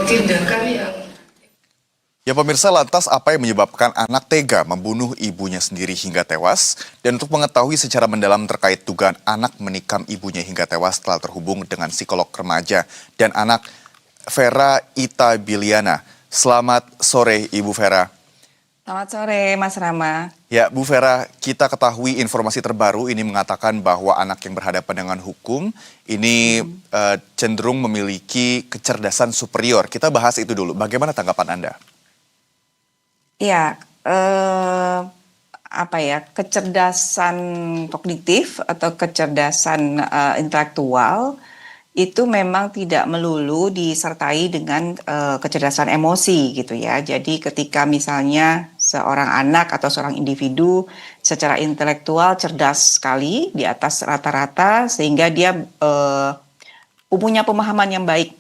tindakan yang Ya pemirsa, lantas apa yang menyebabkan anak tega membunuh ibunya sendiri hingga tewas? Dan untuk mengetahui secara mendalam terkait dugaan anak menikam ibunya hingga tewas telah terhubung dengan psikolog remaja dan anak Vera Ita Biliana. Selamat sore Ibu Vera. Selamat sore Mas Rama. Ya Bu Vera, kita ketahui informasi terbaru ini mengatakan bahwa anak yang berhadapan dengan hukum ini cenderung memiliki kecerdasan superior. Kita bahas itu dulu, bagaimana tanggapan Anda? Ya, kecerdasan kognitif atau kecerdasan intelektual itu memang tidak melulu disertai dengan kecerdasan emosi gitu ya. Jadi ketika misalnya seorang anak atau seorang individu secara intelektual cerdas sekali di atas rata-rata sehingga dia punya pemahaman yang baik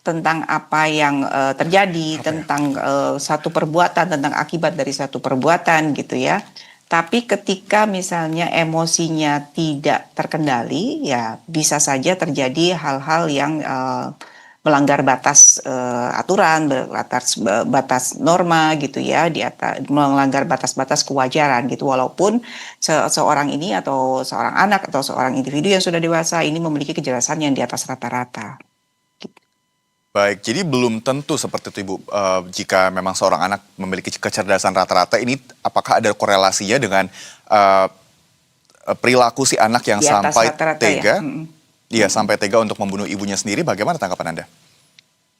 tentang apa yang terjadi, tentang satu perbuatan, tentang akibat dari satu perbuatan gitu ya. Tapi ketika misalnya emosinya tidak terkendali, ya bisa saja terjadi hal-hal yang melanggar batas aturan, batas norma gitu ya, melanggar batas-batas kewajaran gitu. Walaupun seorang ini atau seorang anak atau seorang individu yang sudah dewasa ini memiliki kecerdasan yang di atas rata-rata. Baik, jadi belum tentu seperti itu Ibu, jika memang seorang anak memiliki kecerdasan rata-rata, ini apakah ada korelasinya dengan perilaku si anak yang Di atas sampai rata-rata tega, ya? sampai tega untuk membunuh ibunya sendiri, bagaimana tanggapan Anda?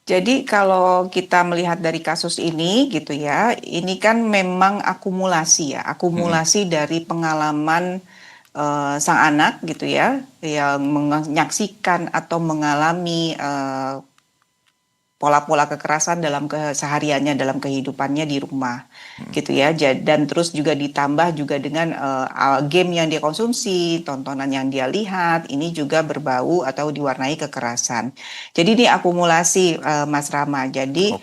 Jadi kalau kita melihat dari kasus ini gitu ya, ini kan memang akumulasi akumulasi dari pengalaman sang anak gitu ya, yang menyaksikan atau mengalami pola-pola kekerasan dalam kesehariannya, dalam kehidupannya di rumah gitu ya. Dan terus juga ditambah juga dengan game yang dia konsumsi, tontonan yang dia lihat, ini juga berbau atau diwarnai kekerasan. Jadi ini akumulasi Mas Rama. Jadi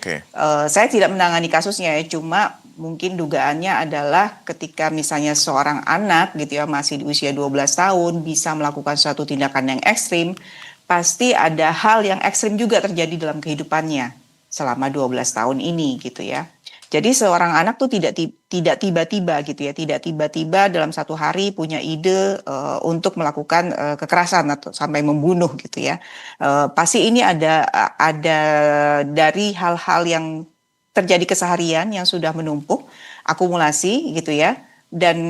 saya tidak menangani kasusnya ya, cuma mungkin dugaannya adalah ketika misalnya seorang anak gitu ya masih di usia 12 tahun bisa melakukan suatu tindakan yang ekstrim, pasti ada hal yang ekstrim juga terjadi dalam kehidupannya selama 12 tahun ini gitu ya. Jadi seorang anak tuh tidak tiba-tiba gitu ya, tidak tiba-tiba dalam satu hari punya ide untuk melakukan kekerasan atau sampai membunuh gitu ya. Pasti ini ada dari hal-hal yang terjadi keseharian yang sudah menumpuk, akumulasi gitu ya. Dan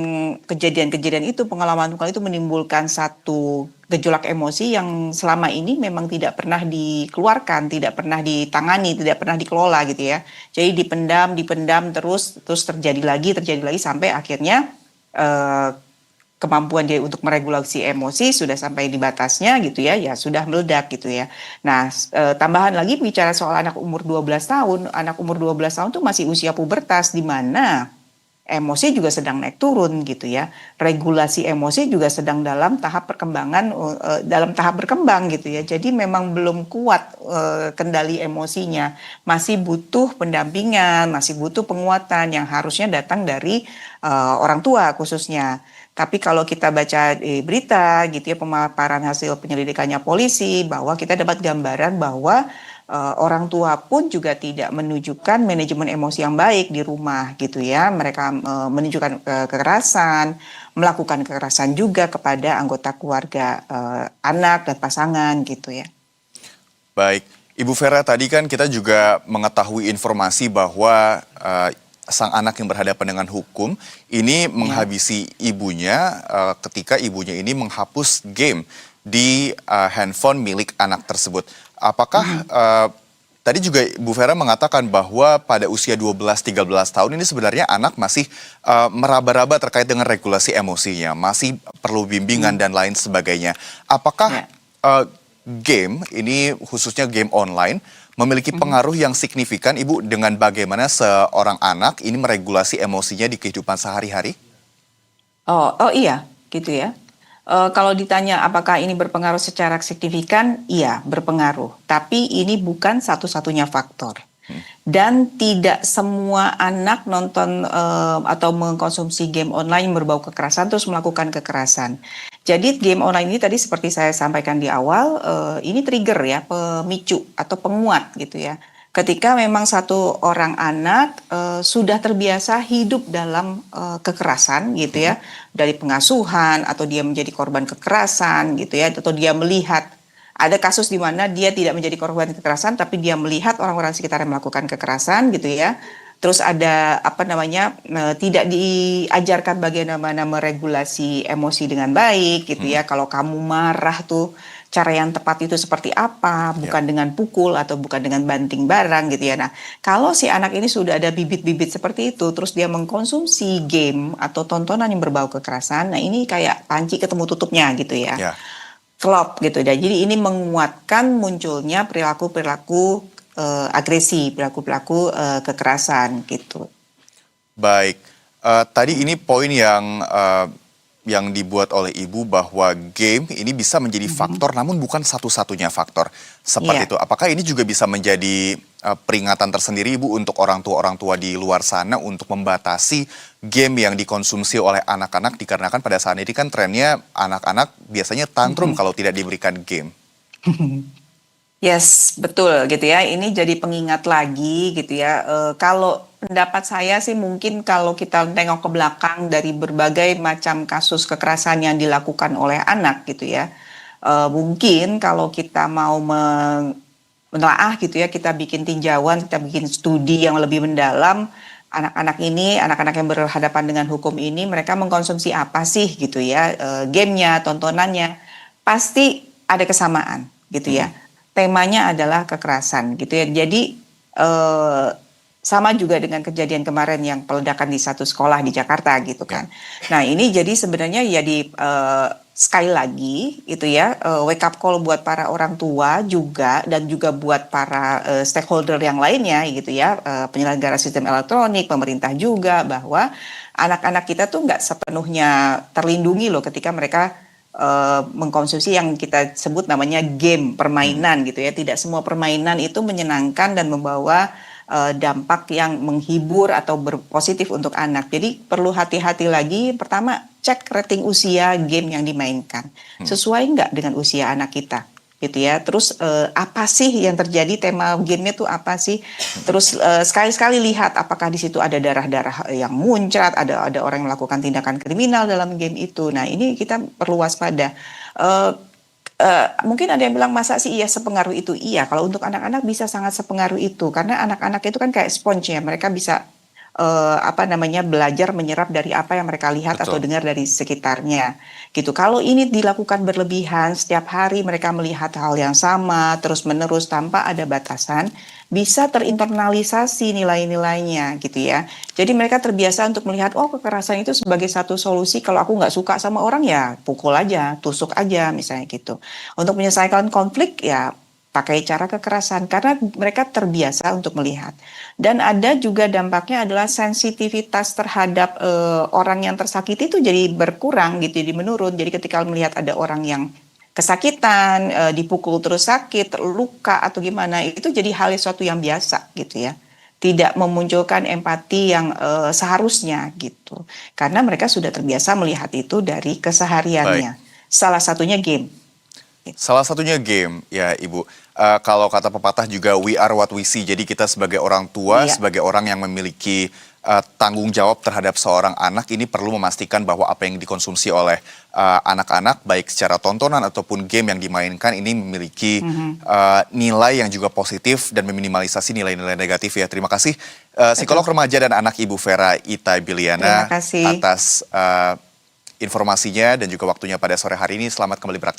kejadian-kejadian itu, pengalaman-pengalaman itu menimbulkan satu gejolak emosi yang selama ini memang tidak pernah dikeluarkan, tidak pernah ditangani, tidak pernah dikelola gitu ya. Jadi dipendam terus terjadi lagi sampai akhirnya kemampuan dia untuk meregulasi emosi sudah sampai di batasnya gitu ya, ya sudah meledak gitu ya. Nah, tambahan lagi bicara soal anak umur 12 tahun, anak umur 12 tahun itu masih usia pubertas di mana emosi juga sedang naik turun gitu ya. Regulasi emosi juga sedang dalam tahap perkembangan, dalam tahap berkembang gitu ya. Jadi memang belum kuat kendali emosinya. Masih butuh pendampingan, masih butuh penguatan yang harusnya datang dari orang tua khususnya. Tapi kalau kita baca berita gitu ya, pemaparan hasil penyelidikannya polisi, bahwa kita dapat gambaran bahwa orang tua pun juga tidak menunjukkan manajemen emosi yang baik di rumah gitu ya. Mereka menunjukkan kekerasan, melakukan kekerasan juga kepada anggota keluarga, anak dan pasangan gitu ya. Baik, Ibu Vera, tadi kan kita juga mengetahui informasi bahwa sang anak yang berhadapan dengan hukum ini menghabisi ibunya ketika ibunya ini menghapus game di handphone milik anak tersebut. Apakah tadi juga Bu Vera mengatakan bahwa pada usia 12-13 tahun ini sebenarnya anak masih meraba-raba terkait dengan regulasi emosinya, masih perlu bimbingan dan lain sebagainya. Apakah game ini, khususnya game online, memiliki pengaruh yang signifikan Ibu dengan bagaimana seorang anak ini meregulasi emosinya di kehidupan sehari-hari? Oh iya gitu ya. Kalau ditanya apakah ini berpengaruh secara signifikan, iya berpengaruh. Tapi ini bukan satu-satunya faktor. Dan tidak semua anak nonton atau mengkonsumsi game online yang berbau kekerasan terus melakukan kekerasan. Jadi game online ini tadi seperti saya sampaikan di awal, ini trigger ya, pemicu atau penguat gitu ya. Ketika memang satu orang anak sudah terbiasa hidup dalam kekerasan gitu ya, dari pengasuhan atau dia menjadi korban kekerasan gitu ya, atau dia melihat ada kasus di mana dia tidak menjadi korban kekerasan tapi dia melihat orang-orang sekitar yang melakukan kekerasan gitu ya. Terus ada apa namanya tidak diajarkan bagaimana meregulasi emosi dengan baik gitu ya. Kalau kamu marah tuh cara yang tepat itu seperti apa, Ya. bukan dengan pukul atau bukan dengan banting barang gitu ya. Nah, kalau si anak ini sudah ada bibit-bibit seperti itu, terus dia mengkonsumsi game atau tontonan yang berbau kekerasan, nah ini kayak panci ketemu tutupnya gitu ya. Ya. Klop gitu. Dan jadi ini menguatkan munculnya perilaku-perilaku agresi, perilaku-perilaku kekerasan gitu. Baik, tadi ini poin yang dibuat oleh Ibu bahwa game ini bisa menjadi faktor, namun bukan satu-satunya faktor seperti Iya. itu. Apakah ini juga bisa menjadi peringatan tersendiri Ibu untuk orang tua di luar sana untuk membatasi game yang dikonsumsi oleh anak-anak dikarenakan pada saat ini kan trennya anak-anak biasanya tantrum kalau tidak diberikan game. Yes, betul gitu ya. Ini jadi pengingat lagi gitu ya. Kalau pendapat saya sih mungkin kalau kita tengok ke belakang dari berbagai macam kasus kekerasan yang dilakukan oleh anak gitu ya. Mungkin kalau kita mau menelaah gitu ya, kita bikin tinjauan, kita bikin studi yang lebih mendalam. Anak-anak ini, anak-anak yang berhadapan dengan hukum ini, mereka mengkonsumsi apa sih gitu ya, gamenya, tontonannya, pasti ada kesamaan gitu ya. Temanya adalah kekerasan gitu ya. Jadi sama juga dengan kejadian kemarin yang peledakan di satu sekolah di Jakarta gitu kan. Nah ini jadi sebenarnya ya sekali lagi itu ya wake up call buat para orang tua juga dan juga buat para stakeholder yang lainnya gitu ya, penyelenggara sistem elektronik, pemerintah juga, bahwa anak-anak kita tuh nggak sepenuhnya terlindungi loh ketika mereka mengkonsumsi yang kita sebut namanya game, permainan gitu ya. Tidak semua permainan itu menyenangkan dan membawa dampak yang menghibur atau berpositif untuk anak. Jadi perlu hati-hati lagi. Pertama, cek rating usia game yang dimainkan. Sesuai nggak dengan usia anak kita? Gitu ya. Terus apa sih yang terjadi, tema gamenya tuh apa sih? Terus sekali-sekali lihat apakah di situ ada darah-darah yang muncrat, ada orang yang melakukan tindakan kriminal dalam game itu. Nah ini kita perlu waspada. Mungkin ada yang bilang masa sih iya sepengaruh itu? Iya, kalau untuk anak-anak bisa sangat sepengaruh itu karena anak-anak itu kan kayak sponge ya, mereka bisa apa namanya belajar menyerap dari apa yang mereka lihat atau Betul. dengar dari sekitarnya gitu. Kalau ini dilakukan berlebihan, setiap hari mereka melihat hal yang sama terus-menerus tanpa ada batasan, bisa terinternalisasi nilai-nilainya gitu ya. Jadi mereka terbiasa untuk melihat, oh kekerasan itu sebagai satu solusi, kalau aku nggak suka sama orang ya pukul aja, tusuk aja misalnya gitu. Untuk menyelesaikan konflik ya pakai cara kekerasan karena mereka terbiasa untuk melihat. Dan ada juga dampaknya adalah sensitivitas terhadap orang yang tersakiti itu jadi berkurang gitu, jadi menurun. Jadi ketika melihat ada orang yang kesakitan, dipukul terus sakit, luka atau gimana, itu jadi hal sesuatu yang biasa gitu ya. Tidak memunculkan empati yang seharusnya gitu. Karena mereka sudah terbiasa melihat itu dari Baik. kesehariannya. Salah satunya game. Salah satunya game, ya Ibu. Kalau kata pepatah juga we are what we see. Jadi kita sebagai orang tua, Iya. sebagai orang yang memiliki tanggung jawab terhadap seorang anak ini perlu memastikan bahwa apa yang dikonsumsi oleh anak-anak baik secara tontonan ataupun game yang dimainkan ini memiliki nilai yang juga positif dan meminimalisasi nilai-nilai negatif ya. Terima kasih psikolog remaja dan anak Ibu Vera Ita Biliana Terima kasih. atas informasinya dan juga waktunya pada sore hari ini. Selamat kembali beraktivitas.